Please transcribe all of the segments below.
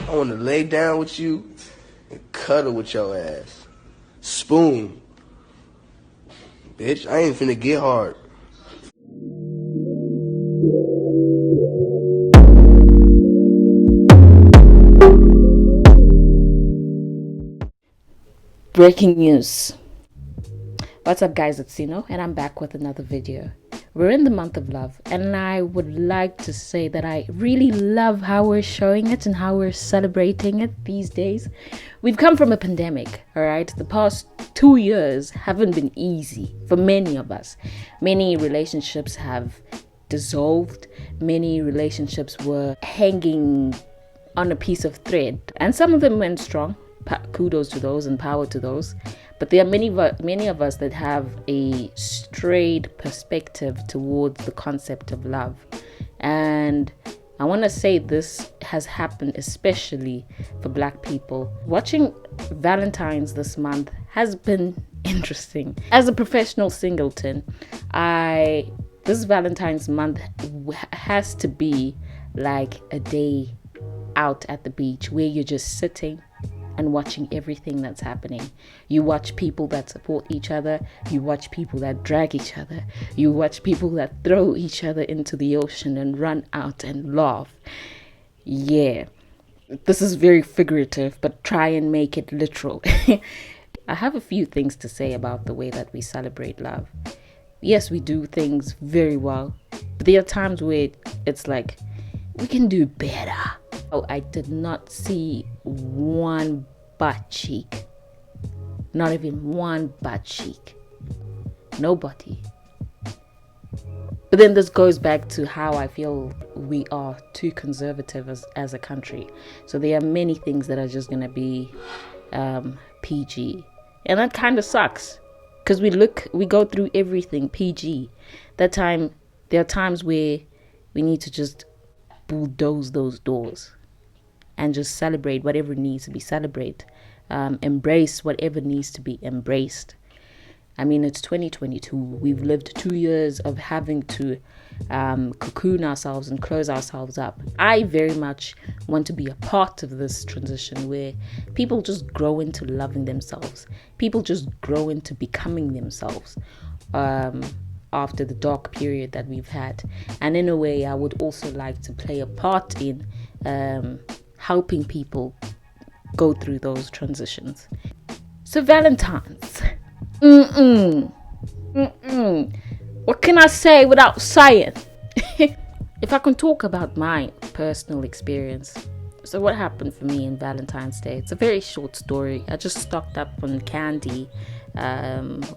I want to lay down with you and cuddle with your ass. Spoon. Bitch, I ain't finna get hard. Breaking news. What's up guys, it's Sino and I'm back with another video. We're in the month of love and I would like to say that I really love how we're showing it and how we're celebrating it these days. We've come from a pandemic, alright? The past 2 years haven't been easy for many of us. Many relationships have dissolved. Many relationships were hanging on a piece of thread and some of them went strong. Kudos to those and power to those. But there are many of us that have a strayed perspective towards the concept of love. And I want to say this has happened especially for Black people. Watching Valentines this month has been interesting. As a professional singleton, this Valentine's month has to be like a day out at the beach where you're just sitting and watching everything that's happening. You watch people that support each other. You watch people that drag each other. You watch people that throw each other into the ocean and run out and laugh. Yeah, this is very figurative, but try and make it literal. I have a few things to say about the way that we celebrate love. Yes, we do things very well, but there are times where it's like, we can do better. Oh, I did not see one butt cheek. Not even one butt cheek. Nobody. But then this goes back to how I feel we are too conservative as a country. So there are many things that are just going to be PG. And that kind of sucks. Because we go through everything PG. There are times where we need to just bulldoze those doors and just celebrate whatever needs to be celebrated, embrace whatever needs to be embraced. I mean, it's 2022. We've lived 2 years of having to cocoon ourselves and close ourselves up. I very much want to be a part of this transition where people just grow into loving themselves. People just grow into becoming themselves. After the dark period that we've had. And in a way, I would also like to play a part in helping people go through those transitions. So Valentine's. What can I say without saying? If I can talk about my personal experience. So what happened for me in Valentine's Day? It's a very short story. I just stocked up on candy,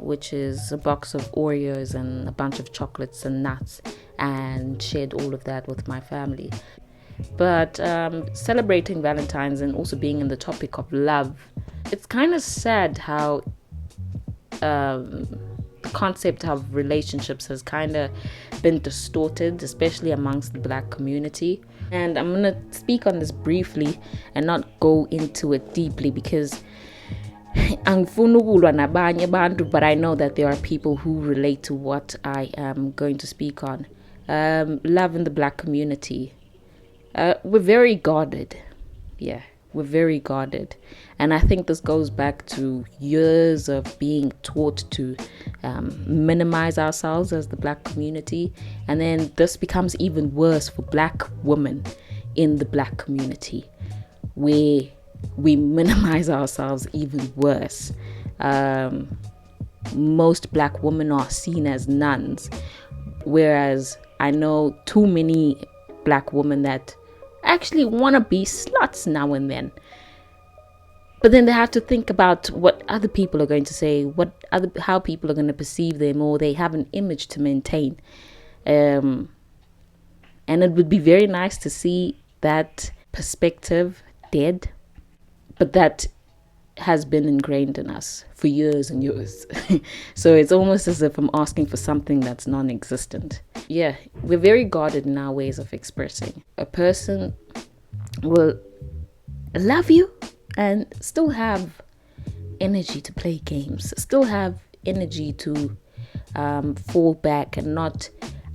which is a box of Oreos and a bunch of chocolates and nuts, and shared all of that with my family. But celebrating Valentine's and also being in the topic of love, it's kind of sad how the concept of relationships has kind of been distorted, especially amongst the Black community. And I'm going to speak on this briefly and not go into it deeply because but I know that there are people who relate to what I am going to speak on. Love in the Black community. We're very guarded. Yeah, we're very guarded. And I think this goes back to years of being taught to minimize ourselves as the Black community. And then this becomes even worse for Black women in the Black community, where we minimize ourselves even worse. Most Black women are seen as nuns, whereas I know too many Black women that actually want to be sluts now and then. But then they have to think about what other people are going to say, how people are going to perceive them, or they have an image to maintain. And it would be very nice to see that perspective dead, but that has been ingrained in us for years and years. So it's almost as if I'm asking for something that's non-existent. Yeah, we're very guarded in our ways of expressing. A person will love you and still have energy to play games, still have energy to fall back and not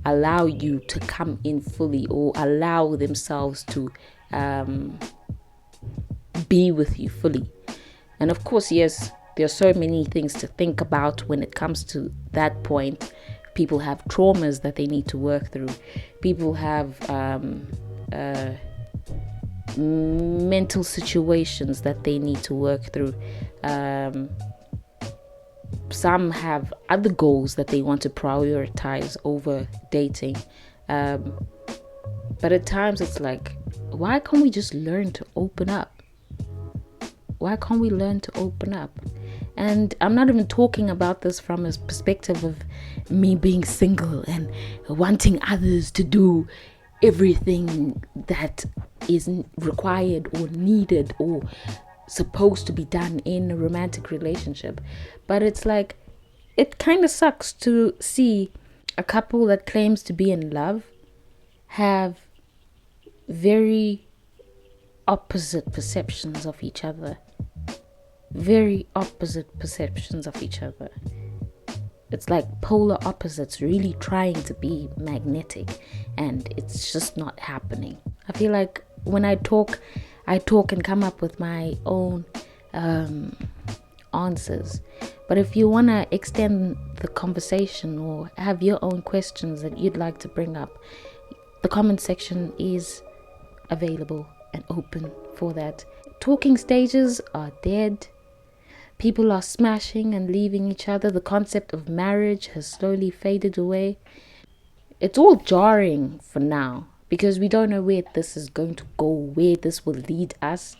allow you to come in fully, or allow themselves to be with you fully. And of course, yes, there are so many things to think about when it comes to that point. People have traumas that they need to work through. People have mental situations that they need to work through. Some have other goals that they want to prioritize over dating. But at times it's like, why can't we just learn to open up? Why can't we learn to open up? And I'm not even talking about this from a perspective of me being single and wanting others to do everything that is required or needed or supposed to be done in a romantic relationship. But it's like, it kind of sucks to see a couple that claims to be in love have very opposite perceptions of each other. Very opposite perceptions of each other. It's like polar opposites really trying to be magnetic, and it's just not happening. I feel like when I talk and come up with my own answers. But if you want to extend the conversation or have your own questions that you'd like to bring up, the comment section is available and open for that. Talking stages are dead. People are smashing and leaving each other. The concept of marriage has slowly faded away. It's all jarring for now because we don't know where this is going to go, where this will lead us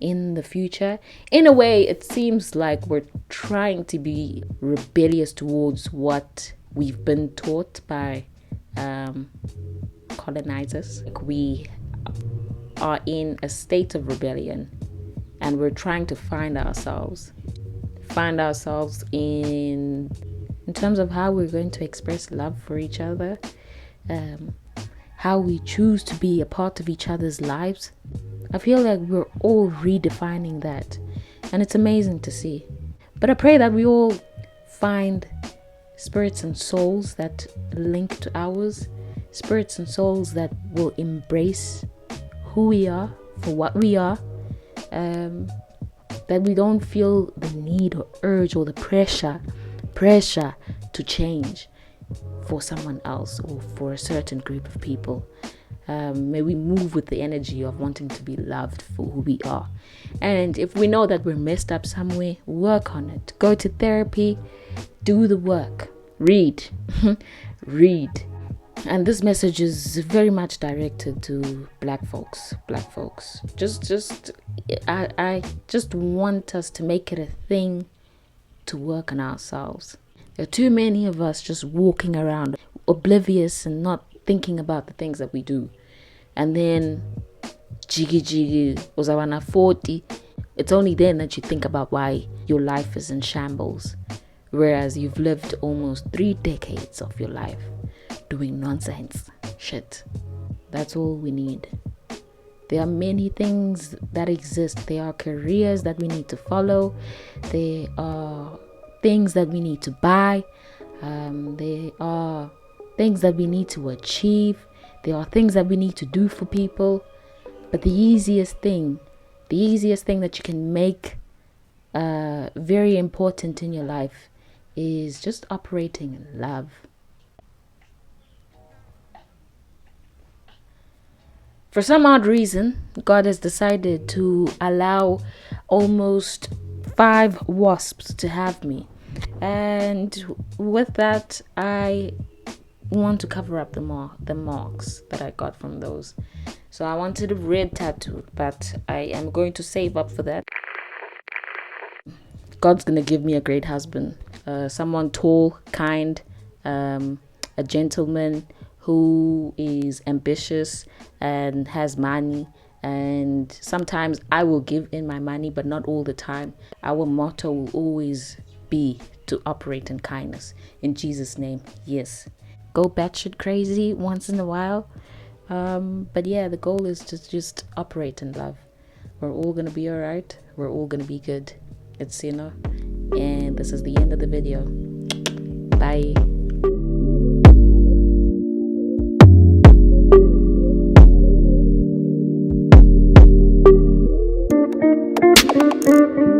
in the future. In a way, it seems like we're trying to be rebellious towards what we've been taught by colonizers. Like we are in a state of rebellion and we're trying to find ourselves in terms of how we're going to express love for each other, how we choose to be a part of each other's lives. I feel like we're all redefining that, and it's amazing to see. But I pray that we all find spirits and souls that link to ours, spirits and souls that will embrace who we are for what we are, that we don't feel the need or urge or the pressure to change for someone else or for a certain group of people. May we move with the energy of wanting to be loved for who we are. And if we know that we're messed up somewhere, work on it. Go to therapy, do the work, read. And this message is very much directed to black folks. I just want us to make it a thing to work on ourselves. There are too many of us just walking around oblivious and not thinking about the things that we do. And then jiggy uzawana 40, it's only then that you think about why your life is in shambles, whereas you've lived almost 3 decades of your life doing nonsense shit. That's all we need. There are many things that exist. There are careers that we need to follow. There are things that we need to buy. There are things that we need to achieve. There are things that we need to do for people. But the easiest thing that you can make very important in your life is just operating in love. For some odd reason, God has decided to allow almost 5 wasps to have me. And with that, I want to cover up the marks that I got from those. So I wanted a red tattoo, but I am going to save up for that. God's going to give me a great husband. Someone tall, kind, a gentleman who is ambitious and has money, and sometimes I will give in my money, but not all the time. Our motto will always be to operate in kindness. In Jesus' name, yes. Go batshit crazy once in a while, but yeah, the goal is to just operate in love. We're all gonna be alright. We're all gonna be good. It's Sino, and this is the end of the video. Bye. bye.